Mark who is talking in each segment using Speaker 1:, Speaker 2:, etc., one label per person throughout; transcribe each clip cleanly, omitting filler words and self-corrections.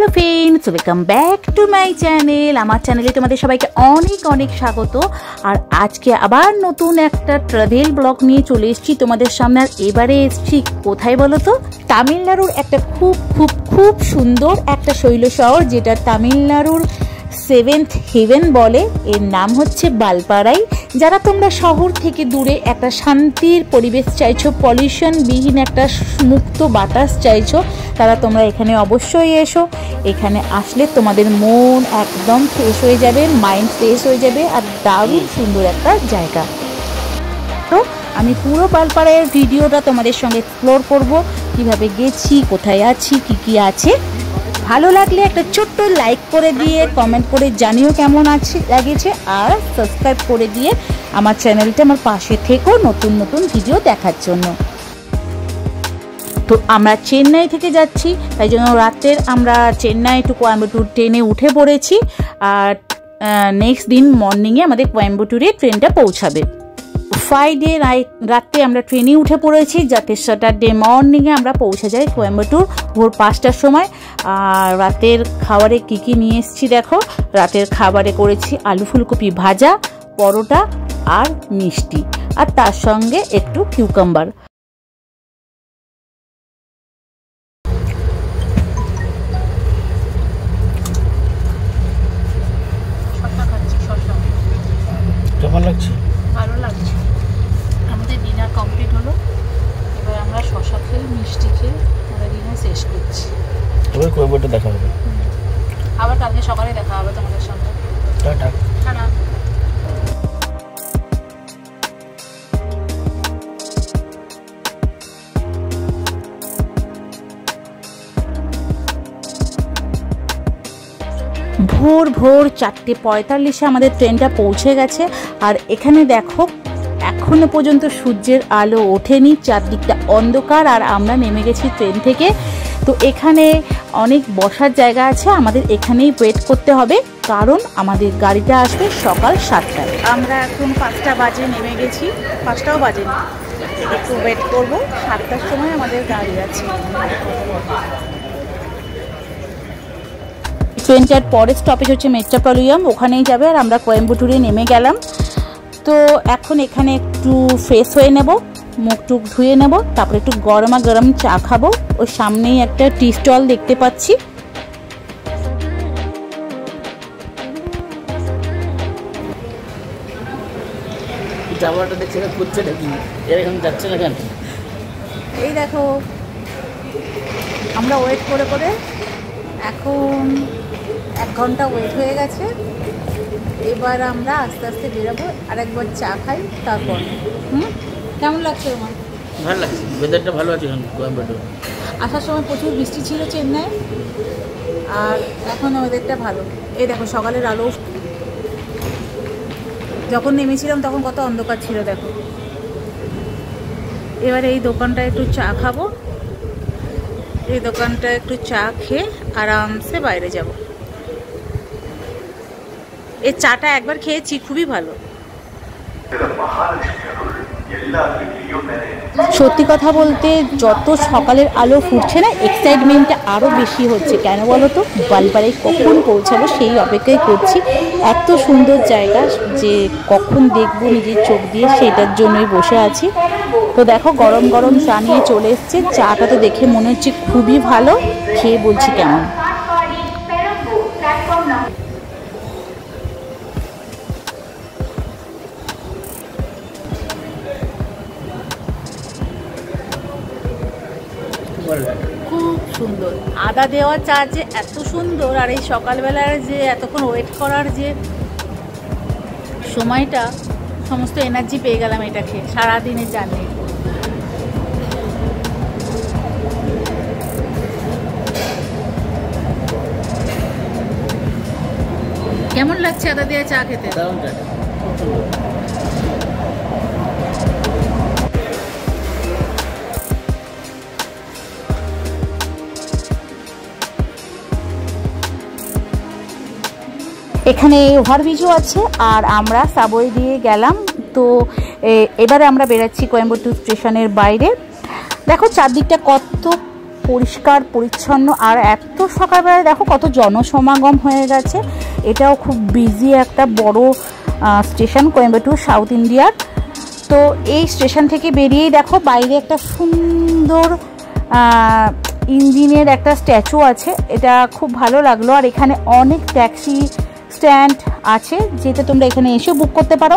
Speaker 1: Hello friends, welcome back to my channel. आमार चैनेले तुम्हादेर सबाइके अनेक अनेक स्वागत। और आज के आबार नतून एकटा ट्रैवल ब्लग निये चले एसेछि तुम्हादेर सामने। और एबारे एसेछि कोथाय बोलो तो, तामिलनाड़ुर एकटा खूब खूब खूब सुंदर एकटा शैल शहर जेटा तामिलनाड़ुर सेवेंथ हेवेन बोले। एर नाम होच्छे बालपाड़ाई। যারা তোমরা শহর থেকে দূরে একটা শান্তির পরিবেশ চাইছো, পলিউশন বিহীন একটা মুক্ত বাতাস চাইছো, তারা তোমরা এখানে অবশ্যই এসো। এখানে আসলে তোমাদের মন একদম ফ্রেশ হয়ে যাবে, মাইন্ড ফ্রেশ হয়ে যাবে। আর দারুণ সুন্দর একটা জায়গা। তো আমি পুরো বালপাড়ার ভিডিওটা তোমাদের সঙ্গে এক্সপ্লোর করব, কিভাবে গেছি, কোথায় আছি, কি কি আছে। ভালো লাগলে একটা ছোট্ট লাইক করে দিয়ে কমেন্ট করে জানিও কেমন আছে লাগেছে। আর সাবস্ক্রাইব করে দিয়ে আমার চ্যানেলটা আমার পাশে থেকো নতুন নতুন ভিডিও দেখার জন্য। তো আমরা চেন্নাই থেকে যাচ্ছি, তাই জন্য রাতের আমরা চেন্নাই টু কোয়েম্বাটুর ট্রেনে উঠে পড়েছি। আর নেক্সট দিন মর্নিংয়ে আমাদের কোয়েম্বাটুরে ট্রেনটা পৌঁছাবে। ফ্রাইডে রাতে আমরা ট্রেনে উঠে পড়েছি, যাতে স্যাটারডে মর্নিংয়ে আমরা পৌঁছে যাই কোয়েম্বাটুর ভোর 5টার সময়। আর রাতের খাবারে কি কি নিয়ে এসেছি দেখো। রাতের খাবারে করেছি আলু ফুলকপি ভাজা, পরোটা আর মিষ্টি, আর তার সঙ্গে একটু কিউকাম্বার। ভালো লাগছে। আমাদের ডিনার কমপ্লিট হলো, এবার আমরা শশা খেয়ে মিষ্টি খেয়ে আমরা ডিনার শেষ করছি। এবার কোয়েম্বাটুর দেখা হবে, আবার কালকে সকালে দেখা হবে তোমাদের সঙ্গে। Tata tata. ভোর ভোর 4:45 আমাদের ট্রেনটা পৌঁছে গেছে। আর এখানে দেখো এখনো পর্যন্ত সূর্যের আলো ওঠেনি, চারদিকটা অন্ধকার। আর আমরা নেমে গেছি ট্রেন থেকে। তো এখানে অনেক বসার জায়গা আছে, আমাদের এখানেই ওয়েট করতে হবে, কারণ আমাদের গাড়িটা আসবে সকাল 7টায়। আমরা এখন 5টা বাজে নেমে গেছি, 5টাও বাজেনি, একটু ওয়েট করবো। 7টার সময় আমাদের গাড়ি আছে। ট্রেনটার পরের স্টপেজ হচ্ছে মেট্রোপলিয়াম, ওখানেই যাবে। আর আমরা কোয়েম্বাটুরে নেমে গেলাম। তো এখন এখানে একটু ফ্রেশ হয়ে নেব, মুখ টুক ধুয়ে নেব, তারপরে একটু গরমা গরম চা খাবো। ওর সামনেই একটা টি স্টল দেখতে পাচ্ছি।
Speaker 2: জামাটা দেখছে না, খুঁজছে নাকি এরকম যাচ্ছে না কেন?
Speaker 1: এই দেখো আমরা ওয়েট করে করে এখন 1 ঘন্টা ওয়েট হয়ে গেছে। এবার আমরা আস্তে আস্তে বেরোবো, আর একবার চা খাই তারপর। কেমন লাগছে তোমার?
Speaker 2: ভালো লাগছে, ওয়েদারটা ভালো আছে এখন কোয়েম্বাটুর।
Speaker 1: আসার সময় প্রচুর বৃষ্টি ছিল চেন্নাই, আর এখন ওয়েদারটা ভালো। এই দেখো সকালের আলো, যখন নেমেছিলাম তখন কত অন্ধকার ছিল দেখো। এবার এই দোকানটা একটু চা খাবো, এই দোকানটা একটু চা খেয়ে আরামসে বাইরে যাব। এই চাটা একবার খেয়েছি, খুবই ভালো। সত্যি কথা বলতে যত সকালের আলো ফুটছে না, এক্সাইটমেন্টটা আরও বেশি হচ্ছে। কেন বলো তো, বালপাড়ায় কখন পৌঁছাবো সেই অপেক্ষায় করছি। এত সুন্দর জায়গা যে কখন দেখবো নিজের চোখ দিয়ে, সেটার জন্যই বসে আছি। তো দেখো গরম গরম চা নিয়ে চলে এসছে। চাটা তো দেখে মনে হচ্ছে খুবই ভালো, খেয়ে বলছি কেমন। খুব সুন্দর আদা দেওয়া চা, যে এত সুন্দর। আর এই সকালবেলার যে এতক্ষণ ওয়েট করার যে সময়টা, সমস্ত এনার্জি পেয়ে গেলাম এটা খেয়ে সারাদিনের জার্নি। কেমন লাগছে আদা দেওয়া চা খেতে? এখানে ওভারব্রিজও আছে। আর আমরা সাবওয়ে দিয়ে গেলাম। তো এবারে আমরা বেরাচ্ছি কোয়েম্বাটুর স্টেশনের বাইরে। দেখো চারদিকটা কত পরিষ্কার পরিচ্ছন্ন। আর এত সকালবেলায় দেখো কত জনসমাগম হয়ে গেছে। এটাও খুব বিজি একটা বড় স্টেশন, কোয়েম্বাটুর, সাউথ ইন্ডিয়ার। তো এই স্টেশন থেকে বেরিয়েই দেখো বাইরে একটা সুন্দর ইঞ্জিনের একটা স্ট্যাচু আছে, এটা খুব ভালো লাগলো। আর এখানে অনেক ট্যাক্সি স্ট্যান্ড আছে, যেটা তোমরা এখানে এসে বুক করতে পারো।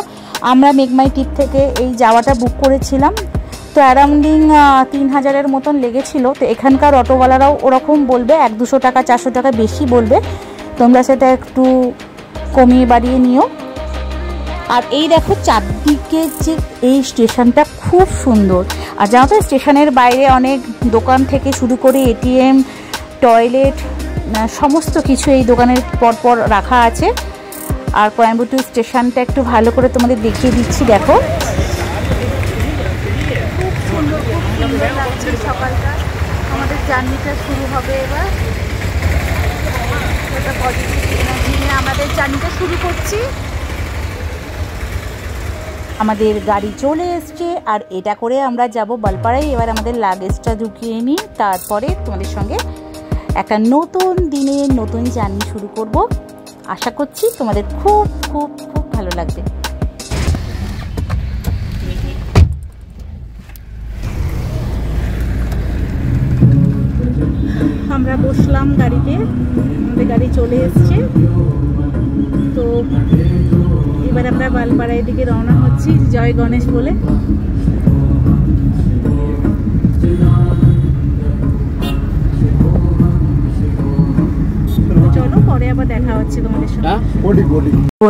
Speaker 1: আমরা মেঘমাই টিপ থেকে এই যাওয়াটা বুক করেছিলাম, তো অ্যারাউন্ডিং 3000-এর মতন লেগেছিল। তো এখানকার অটোওয়ালারাও ওরকম বলবে, 100-200 টাকা 400 টাকা বেশি বলবে, তোমরা সেটা একটু কমিয়ে বাড়িয়ে নিও। আর এই দেখো চারদিকে যে এই স্টেশনটা খুব সুন্দর। আর জানো তো স্টেশনের বাইরে অনেক দোকান থেকে শুরু করে এটিএম, টয়লেট, সমস্ত কিছু এই দোকানের পরপর রাখা আছে। আর কোয়েম্বাটুর স্টেশনটা একটু ভালো করে তোমাদের দেখিয়ে দিচ্ছি, দেখো খুব সুন্দর, খুব সুন্দর লাগছে। সকালটা আমাদের জার্নিটা শুরু হবে এবার, একটা পজিটিভ এনার্জি নিয়ে আমাদের জার্নিটা শুরু করছি। আমাদের গাড়ি চলে এসছে, আর এটা করে আমরা যাব বালপাড়ায়। এবার আমাদের লাগেজটা ঢুকিয়ে নিই, তারপরে তোমাদের সঙ্গে একটা নতুন দিনে নতুন জার্নি শুরু করব। আশা করছি তোমাদের খুব খুব খুব ভালো লাগবে। আমরা বসলাম গাড়িতে, আমাদের গাড়ি চলে এসছে। তো এবার আমরা বালপাড়ার দিকে রওনা হচ্ছি, জয় গণেশ বলে। চলো পরে আবার দেখা হচ্ছে তোমাদের সঙ্গে।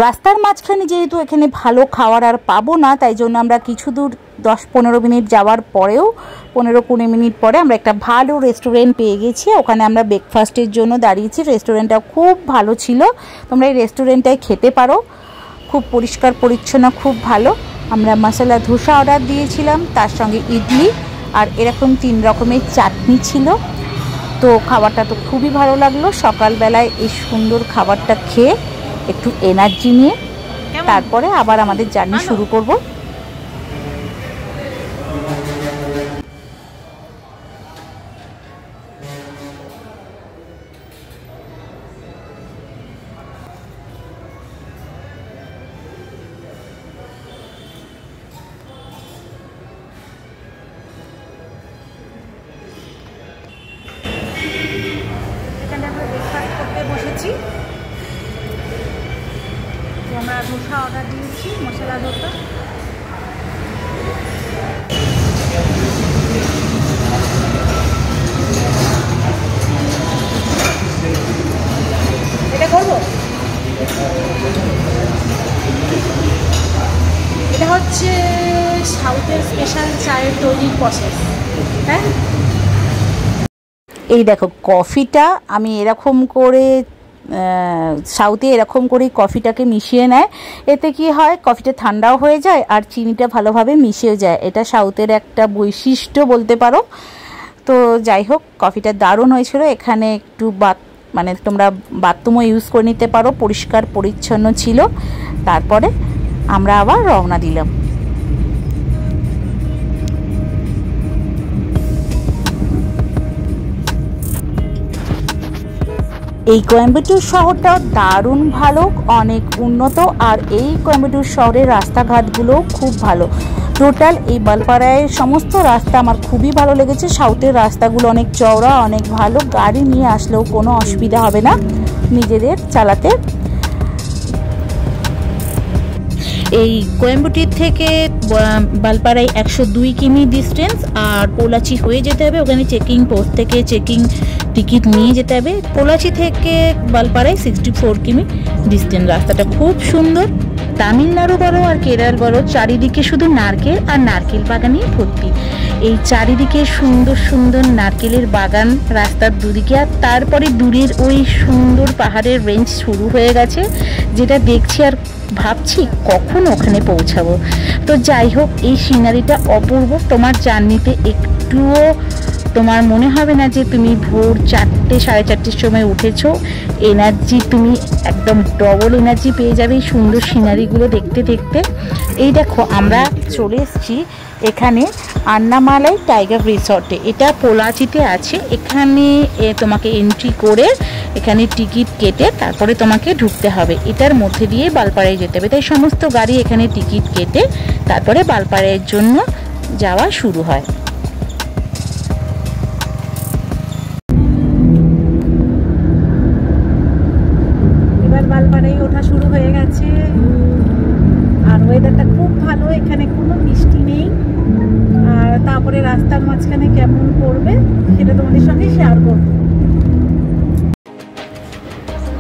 Speaker 1: রাস্তার মাঝখানে যেহেতু এখানে ভালো খাবার আর পাবো না, তাই জন্য আমরা কিছু দূর 10-15 মিনিট যাওয়ার পরেও 15-20 মিনিট পরে আমরা একটা ভালো রেস্টুরেন্ট পেয়ে গেছি। ওখানে আমরা ব্রেকফাস্টের জন্য দাঁড়িয়েছি। রেস্টুরেন্টটা খুব ভালো ছিল, তোমরা এই রেস্টুরেন্টটায় খেতে পারো। খুব পরিষ্কার পরিচ্ছন্ন, খুব ভালো। আমরা মশলা ধোসা অর্ডার দিয়েছিলাম, তার সঙ্গে ইডলি আর এরকম 3 রকমের চাটনি ছিল। তো খাবারটা তো খুবই ভালো লাগলো। সকালবেলায় এই সুন্দর খাবারটা খেয়ে একটু এনার্জি নিয়ে তারপরে আবার আমাদের জার্নি শুরু করব। বসেছি, আমরা ধোসা অর্ডার দিয়েছি, মশলা ধোসা। এটা করবো, এটা হচ্ছে সাউথের স্পেশাল চায়ের তৈরির প্রসেস। হ্যাঁ, এই দেখো কফিটা আমি এরকম করে, সাউথে এরকম করেই কফিটাকে মিশিয়ে নেয়। এতে কি হয়, কফিটা ঠান্ডাও হয়ে যায় আর চিনিটা ভালোভাবে মিশিয়ে যায়। এটা সাউথের একটা বৈশিষ্ট্য বলতে পারো। তো যাই হোক, কফিটা দারুণ হয়েছিল। এখানে একটু মানে তোমরা বাথরুমও ইউজ করে নিতে পারো, পরিষ্কার পরিচ্ছন্ন ছিল। তারপরে আমরা আবার রওনা দিলাম। এই কোয়েম্বাটুর শহরটাও দারুণ ভালো, অনেক উন্নত। আর এই কোয়েম্বাটুর শহরের রাস্তাঘাটগুলো খুব ভালো। টোটাল এই বালপাড়ায় সমস্ত রাস্তা আমার খুবই ভালো লেগেছে। সাউথের রাস্তাগুলো অনেক চওড়া, অনেক ভালো, গাড়ি নিয়ে আসলেও কোনো অসুবিধা হবে না নিজেদের চালাতে। এই কোয়েম্বাটুর থেকে বালপাড়ায় 102 কিমি ডিস্টেন্স। আর পোলাচি হয়ে যেতে হবে, ওখানে চেকিং পোস্ট থেকে চেকিং টিকিট নিয়ে যেতে হবে। পোলাচি থেকে বালপাড়ায় 64 কিমি ডিস্টেন্স। রাস্তাটা খুব সুন্দর। তামিলনাড়ু বলো আর কেরল বলো, চারিদিকে শুধু নারকেল আর নারকেল বাগানেই ভর্তি। এই চারিদিকে সুন্দর সুন্দর নারকেলের বাগান রাস্তার দুদিকে। আর তারপরে দূরের ওই সুন্দর পাহাড়ের রেঞ্জ শুরু হয়ে গেছে, যেটা দেখছি আর ভাবছি কখন ওখানে পৌঁছাবো। তো যাই হোক, এই সিনারিটা অপূর্ব। তোমার জার্নিতে একটুও তোমার মনে হবে না যে তুমি ভোর 4টে 4:30-র সময় উঠেছো। এনার্জি তুমি একদম ডবল এনার্জি পেয়ে যাবে এই সুন্দর সিনারিগুলো দেখতে দেখতে। এই দেখো আমরা চলে এসেছি এখানে আন্নামালাই টাইগার রিসর্টে। এটা পোলাচিতে আছে। এখানে তোমাকে এন্ট্রি করে এখানে টিকিট কেটে তারপরে তোমাকে ঢুকতে হবে। এটার মধ্যে দিয়ে বালপাড়ায় যেতে হবে। তাই সমস্ত গাড়ি এখানে টিকিট কেটে তারপরে বালপাড়ার জন্য যাওয়া শুরু হয়। এবার বালপাড়ায় ওঠা শুরু হয়ে গেছে আর ওয়েদারটা খুব ভালো। এখানে কোনো বৃষ্টি নেই। আর তারপরে রাস্তার মাঝখানে কেমন পড়বে সেটা তোমাদের সঙ্গে শেয়ার করব।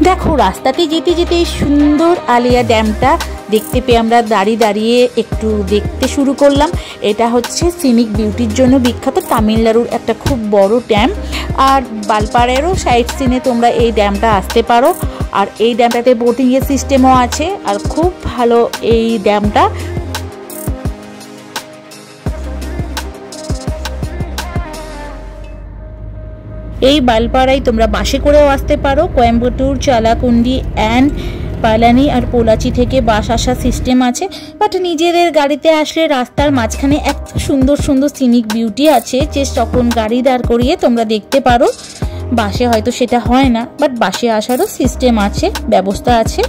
Speaker 1: দেখো রাস্তাতে যেতে যেতে সুন্দর আলিয়া ড্যামটা দেখতে পেয়ে আমরা দাঁড়িয়ে দাঁড়িয়ে একটু দেখতে শুরু করলাম। এটা হচ্ছে সিনিক বিউটির জন্য বিখ্যাত তামিলনাড়ুর একটা খুব বড় ড্যাম। আর বালপাড়ারও সাইড সিনে তোমরা এই ড্যামটা আসতে পারো। আর এই ড্যামটাতে বোটিংয়ের সিস্টেমও আছে আর খুব ভালো এই ড্যামটা। এই বালপাড়ায় তোমরা বাসে করেও আসতে পারো। কোয়েম্বাটুর, চালাকুন্ডি অ্যান্ড পালানি আর পোলাচি থেকে বাস আসার সিস্টেম আছে। বাট নিজেদের গাড়িতে আসলে রাস্তার মাঝখানে এত সুন্দর সুন্দর সিনিক বিউটি আছে যে তখন গাড়ি দাঁড় করিয়ে তোমরা দেখতে পারো। বাসে হয়তো সেটা হয় না, বাট বাসে আসারও সিস্টেম আছে, ব্যবস্থা আছে।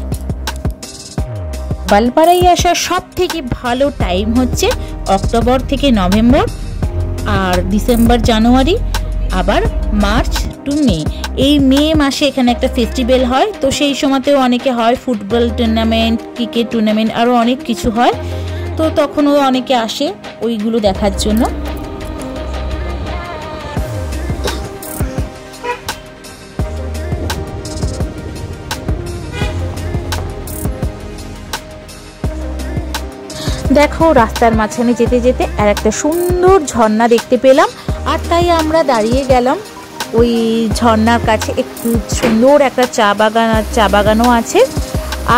Speaker 1: বালপাড়ায় আসার সব থেকে ভালো টাইম হচ্ছে অক্টোবর থেকে নভেম্বর, আর ডিসেম্বর জানুয়ারি, আবার মার্চ টু মে। এই মে মাসে এখানে একটা ফেস্টিভ্যাল হয়, তো সেই সময়তেও অনেকে হয় ফুটবল টুর্নামেন্ট, ক্রিকেট টুর্নামেন্ট, আরও অনেক কিছু হয়। তো তখনও অনেকে আসে ওইগুলো দেখার জন্য। দেখো রাস্তার মাঝখানে যেতে যেতে আর একটা সুন্দর ঝর্ণা দেখতে পেলাম। আর তাই আমরা দাঁড়িয়ে গেলাম ওই ঝর্ণার কাছে। একটু সুন্দর একটা চা বাগানও আছে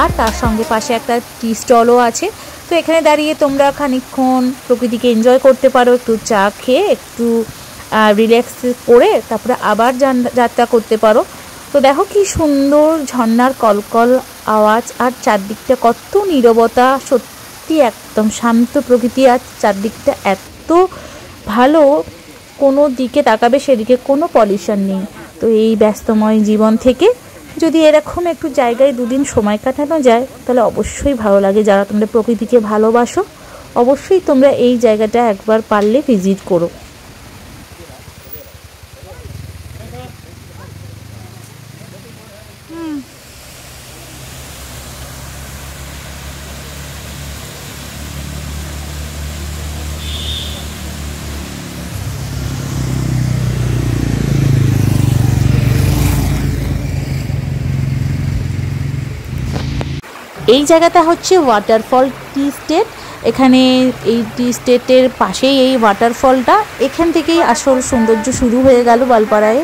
Speaker 1: আর তার সঙ্গে পাশে একটা টি স্টলও আছে। তো এখানে দাঁড়িয়ে তোমরা খানিকক্ষণ প্রকৃতিকে এনজয় করতে পারো, একটু চা খেয়ে একটু রিল্যাক্স করে তারপরে আবার যাত্রা করতে পারো। তো দেখো কি সুন্দর ঝর্ণার কলকল আওয়াজ আর চারদিকটা কত নীরবতা। সত্যি একদম শান্ত প্রকৃতি আর চারদিকটা এত ভালো, কোনো দিকে তাকাবে সেদিকে কোনো পলিউশন নেই। তো এই ব্যস্তময় জীবন থেকে যদি এরকম একটু জায়গায় দুদিন সময় কাটানো যায় তাহলে অবশ্যই ভালো লাগে। যারা তোমরা প্রকৃতিকে ভালোবাসো অবশ্যই তোমরা এই জায়গাটা একবার পারলে ভিজিট করো। এই জায়গাটা হচ্ছে ওয়াটারফল টি স্টেট। এখানে এই টি স্টেটের পাশেই এই ওয়াটারফলটা। এখান থেকেই আসল সৌন্দর্য শুরু হয়ে গেল বালপাড়ায়।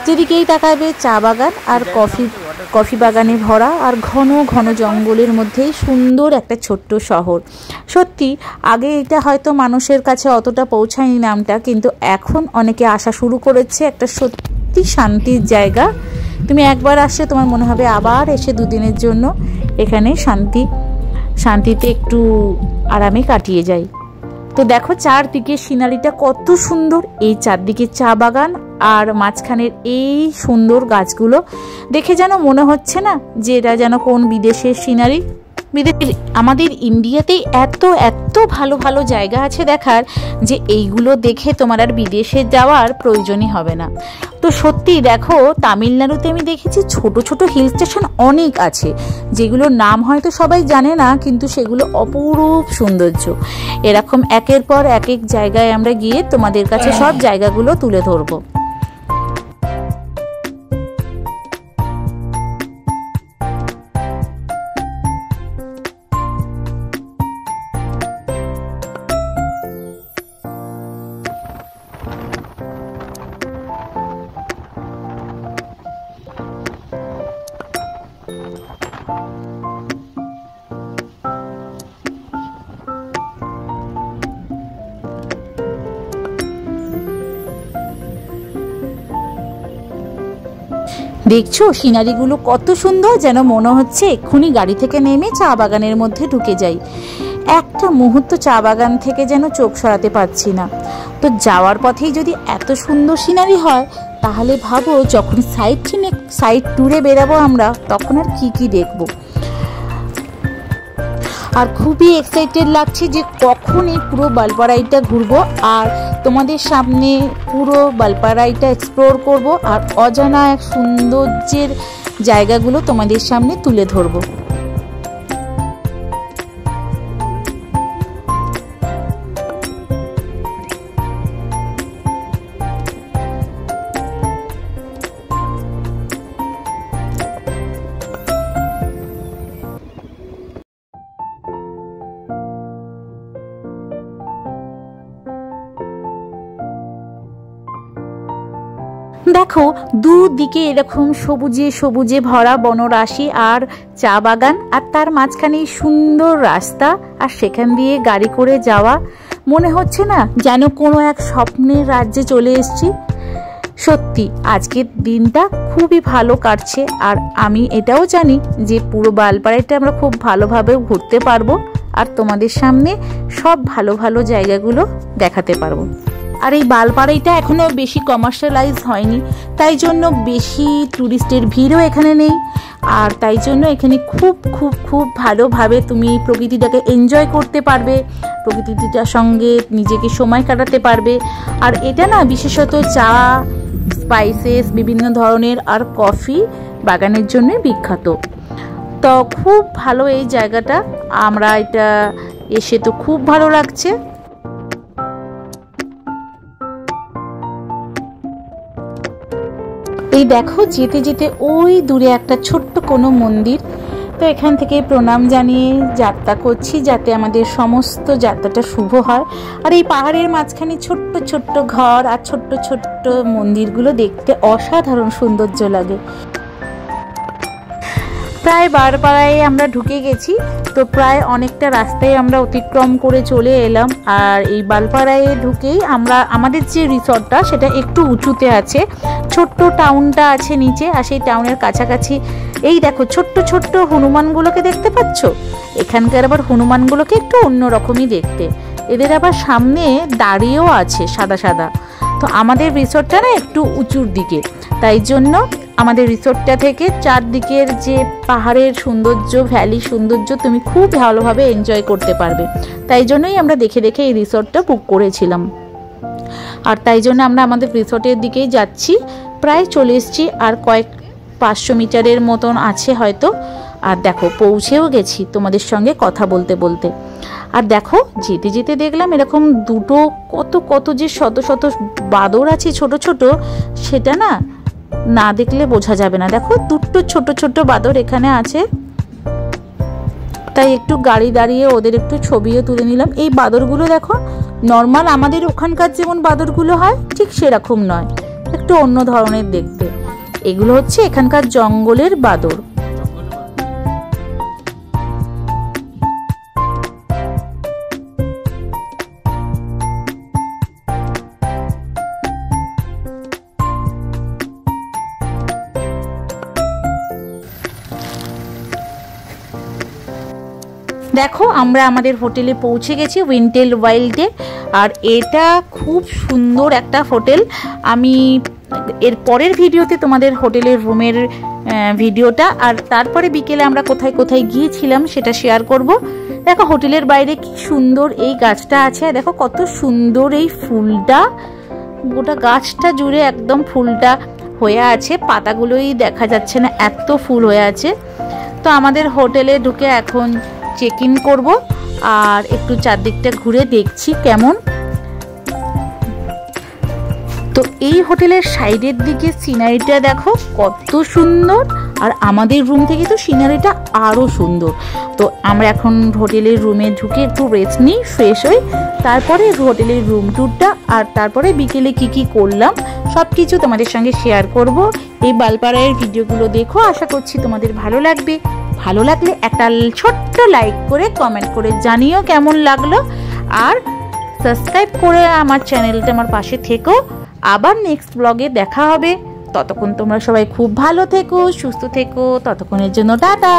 Speaker 1: যেদিকেই তাকাবে চা বাগান আর কফি বাগানে ভরা আর ঘন ঘন জঙ্গলের মধ্যেই সুন্দর একটা ছোট্ট শহর। সত্যি আগে এটা হয়তো মানুষের কাছে অতটা পৌঁছায়নি নামটা, কিন্তু এখন অনেকে আসা শুরু করেছে। একটা সত্যি শান্তির জায়গা। তুমি একবার আসলে তোমার মনে হবে আবার এসে দুদিনের জন্য এখানে শান্তিতে একটু আরামে কাটিয়ে যায়। তো দেখো চারদিকে সিনারিটা কত সুন্দর। এই চারদিকে চা বাগান আর মাঝখানের এই সুন্দর গাছগুলো দেখে যেন মনে হচ্ছে না যে এটা যেন কোন বিদেশের সিনারি। আমাদের ইন্ডিয়াতেই এত এত ভালো ভালো জায়গা আছে দেখার যে এইগুলো দেখে তোমার আর বিদেশে যাওয়ার প্রয়োজনই হবে না। তো সত্যি দেখো তামিলনাড়ুতে আমি দেখেছি ছোট ছোট হিল স্টেশন অনেক আছে, যেগুলোর নাম হয়তো সবাই জানে না, কিন্তু সেগুলো অপরূপ সৌন্দর্য। এরকম একের পর এক জায়গায় আমরা গিয়ে তোমাদের কাছে সব জায়গাগুলো তুলে ধরবো। দেখছো সিনারিগুলো কত সুন্দর, যেন মনে হচ্ছে এক্ষুনি গাড়ি থেকে নেমে চা বাগানের মধ্যে ঢুকে যাই। একটা মুহূর্ত চা বাগান থেকে যেন চোখ সরাতে পারছি না। তো যাওয়ার পথেই যদি এত সুন্দর সিনারি হয়, তাহলে ভাবো যখন সাইড ট্যুরে বেরাবো আমরা, তখন আর কি দেখবো। আর খুবই এক্সাইটেড লাগছে যে কখন এই পুরো বালপাড়াইটা ঘুরবো আর তোমাদের সামনে পুরো বালপাড়াইটা এক্সপ্লোর করব আর অজানা এক সৌন্দর্যের জায়গাগুলো তোমাদের সামনে তুলে ধরবো। দেখো দুদিকে এরকম সবুজে সবুজে ভরা বনরাশি আর চা বাগান, আর তার মাঝখানে সুন্দর রাস্তা, আর সেখান দিয়ে গাড়ি করে যাওয়া। মনে হচ্ছে না যেন কোনো এক স্বপ্নের রাজ্যে চলে এসেছি। সত্যি আজকের দিনটা খুবই ভালো কাটছে, আর আমি এটাও জানি যে পুরো বালপাড়াটা আমরা খুব ভালোভাবে ঘুরতে পারবো আর তোমাদের সামনে সব ভালো ভালো জায়গাগুলো দেখাতে পারবো। আর এই বালপাড়াইটা এখনো বেশি কমার্শিয়ালাইজ হয়নি, তাই জন্য বেশি টুরিস্টের ভিড়ও এখানে নেই। আর তাই জন্য এখানে খুব খুব খুব ভালোভাবে তুমি প্রকৃতিটাকে এনজয় করতে পারবে, প্রকৃতিটার সঙ্গে নিজেকে সময় কাটাতে পারবে। আর এটা না বিশেষত চা, স্পাইসেস বিভিন্ন ধরনের আর কফি বাগানের জন্য বিখ্যাত। তো খুব ভালো এই জায়গাটা, আমরা এটা এসে তো খুব ভালো লাগছে। এই দেখো যেতে যেতে ওই দূরে একটা ছোট্ট কোনো মন্দির, তো এখান থেকে প্রণাম জানিয়ে যাত্রা করছি যাতে আমাদের সমস্ত যাত্রাটা শুভ হয়। আর এই পাহাড়ের মাঝখানে ছোট্ট ছোট্ট ঘর আর ছোট্ট ছোট্ট মন্দিরগুলো দেখতে অসাধারণ সৌন্দর্য লাগে। প্রায় বারপাড়ায় আমরা ঢুকে গেছি, তো প্রায় অনেকটা রাস্তায় আমরা অতিক্রম করে চলে এলাম। আর এই বালপাড়ায় ঢুকেই আমাদের যে রিসর্টটা সেটা একটু উঁচুতে আছে, ছোট্ট টাউনটা আছে নিচে, আর সেই টাউনের কাছাকাছি এই দেখো ছোট্ট ছোট্ট হনুমানগুলোকে দেখতে পাচ্ছ। এখানকার আবার হনুমানগুলোকে একটু অন্যরকমই দেখতে, এদের আবার সামনে দাঁড়িয়েও আছে সাদা সাদা। তো আমাদের রিসর্টটা না একটু উঁচুর দিকে, তাই জন্য আমাদের রিসর্টটা থেকে চারদিকের যে পাহাড়ের সৌন্দর্য, ভ্যালি সৌন্দর্য তুমি খুব ভালোভাবে এনজয় করতে পারবে। তাই জন্যই আমরা দেখে দেখে এই রিসর্টটা বুক করেছিলাম। আর তাই জন্য আমরা আমাদের রিসর্টের দিকেই যাচ্ছি, প্রায় চলে এসেছি, আর 500 মিটারের মতন আছে হয়তো। আর দেখো পৌঁছেও গেছি তোমাদের সঙ্গে কথা বলতে বলতে। আর দেখো যেতে যেতে দেখলাম এরকম দুটো কত যে শত শত বাদর আছে ছোট ছোট, সেটা না দেখলে বোঝা যাবে না। দেখো দুটো ছোট ছোট বাদর এখানে আছে, তাই একটু গাড়ি দাঁড়িয়ে ওদের একটু ছবিও তুলে নিলাম। এই বাদরগুলো দেখো নর্মাল আমাদের ওখানকার যেমন বাদরগুলো হয় ঠিক সেরকম নয়, একটু অন্য ধরনের দেখতে। এগুলো হচ্ছে এখানকার জঙ্গলের বাদর। দেখো আমরা আমাদের হোটেলে পৌঁছে গেছি, উইন্টেল ওয়াইল্ডে। আর এটা খুব সুন্দর একটা হোটেল। আমি এর পরের ভিডিওতে তোমাদের হোটেলের রুমের ভিডিওটা আর তারপরে বিকেলে আমরা কোথায় কোথায় গিয়েছিলাম সেটা শেয়ার করব। দেখো হোটেলের বাইরে কি সুন্দর এই গাছটা আছে, দেখো কত সুন্দর এই ফুলটা, গোটা গাছটা জুড়ে একদম ফুলটা হয়ে আছে, পাতাগুলোই দেখা যাচ্ছে না, এত ফুল হয়ে আছে। তো আমাদের হোটেলে ঢুকে এখন চেক ইন করবো আর একটু চারদিকটা ঘুরে দেখছি কেমন। তো এই হোটেলের সাইডের দিকে সিনারিটা দেখো কত সুন্দর, আর আমাদের রুম থেকে তো সিনারিটা আরও সুন্দর। তো আমরা এখন হোটেলের রুমে ঢুকে একটু রেস্ট নিই, ফ্রেশ হই, তারপরে হোটেলের রুম ট্যুরটা আর তারপরে বিকেলে কি করলাম সব কিছু তোমাদের সঙ্গে শেয়ার করব। এই বালপাড়ার ভিডিওগুলো দেখো, আশা করছি তোমাদের ভালো লাগবে। ভালো লাগলে একটা ছোট্ট লাইক করে কমেন্ট করে জানিও কেমন লাগলো, আর সাবস্ক্রাইব করে আমার চ্যানেলটা আমার পাশে থেকো। আবার নেক্সট ব্লগে দেখা হবে। ততক্ষণ তোমরা সবাই খুব ভালো থেকো, সুস্থ থেকো, ততক্ষণের জন্য টাটা।